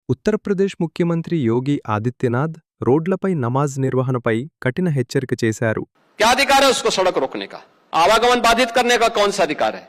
ఉత్తరప్రదేశ్ ముఖ్యమంత్రి యోగి ఆదిత్యనాథ్ రోడ్లపై నమాజ్ నిర్వహణపై కఠిన హెచ్చరిక చేశారు. क्या अधिकार है उसको सड़क रोकने का? आवागमन बाधित करने का कौन सा अधिकार है?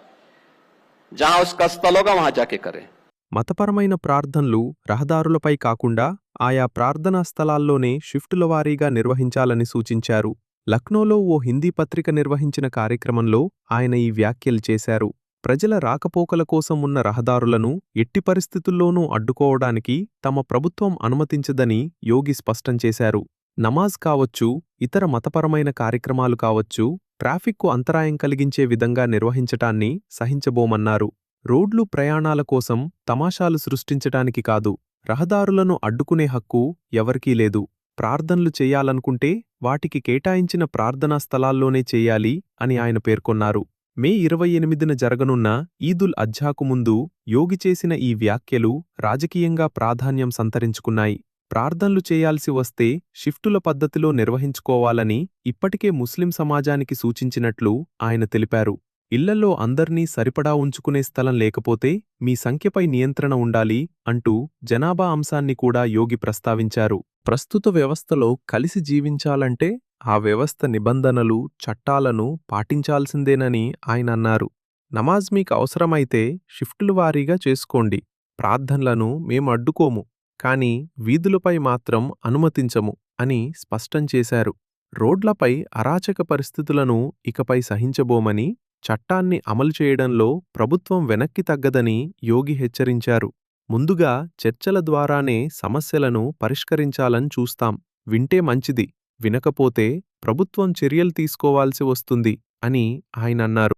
जहां उसका स्थल होगा वहां जाके करे. మతపరమైన ప్రార్థనలు రహదారులపై కాకుండా ఆయా ప్రార్థనా స్థలాల్లోనే షిఫ్టుల వారీగా నిర్వహించాలని సూచించారు. లక్నోలో ఓ హిందీ పత్రిక నిర్వహించిన కార్యక్రమంలో ఆయన ఈ వ్యాఖ్యలు చేశారు. ప్రజల రాకపోకల కోసం ఉన్న రహదారులను ఎట్టి పరిస్థితుల్లోనూ అడ్డుకోవడానికి తమ ప్రభుత్వం అనుమతించదని యోగి స్పష్టం చేశారు. నమాజ్ కావచ్చు, ఇతర మతపరమైన కార్యక్రమాలు కావచ్చు, ట్రాఫిక్కు అంతరాయం కలిగించే విధంగా నిర్వహించటాన్ని సహించబోమన్నారు. రోడ్లు ప్రయాణాల కోసం తమాషాలు సృష్టించటానికి కాదు, రహదారులను అడ్డుకునే హక్కు ఎవరికీ లేదు. ప్రార్థనలు చెయ్యాలనుకుంటే వాటికి కేటాయించిన ప్రార్థనా స్థలాల్లోనే చెయ్యాలి అని ఆయన పేర్కొన్నారు. మే 28న జరగనున్న ఈదుల్ అజ్హాకు ముందు యోగి చేసిన ఈ వ్యాఖ్యలు రాజకీయంగా ప్రాధాన్యం సంతరించుకున్నాయి. ప్రార్థనలు చేయాల్సి వస్తే షిఫ్టుల పద్ధతిలో నిర్వహించుకోవాలని ఇప్పటికే ముస్లిం సమాజానికి సూచించినట్లు ఆయన తెలిపారు. ఇళ్లల్లో అందర్నీ సరిపడా ఉంచుకునే స్థలం లేకపోతే మీ సంఖ్యపై నియంత్రణ ఉండాలి అంటూ జనాభా అంశాన్ని కూడా యోగి ప్రస్తావించారు. ప్రస్తుత వ్యవస్థలో కలిసి జీవించాలంటే ఆ వ్యవస్థ నిబంధనలు, చట్టాలను పాటించాల్సిందేనని ఆయన అన్నారు. నమాజ్ మీకు అవసరమైతే షిఫ్టుల వారీగా చేసుకోండి, ప్రార్థనలను మేం అడ్డుకోము, కానీ వీధులపై మాత్రం అనుమతించము అని స్పష్టం చేశారు. రోడ్లపై అరాచక పరిస్థితులను ఇకపై సహించబోమని, చట్టాన్ని అమలు చేయడంలో ప్రభుత్వం వెనక్కి తగ్గదని యోగి హెచ్చరించారు. ముందుగా చర్చల ద్వారానే సమస్యలను పరిష్కరించాలని చూస్తాం. వింటే మంచిది, వినకపోతే ప్రభుత్వం చర్యలు తీసుకోవాల్సి వస్తుంది అని ఆయనన్నారు.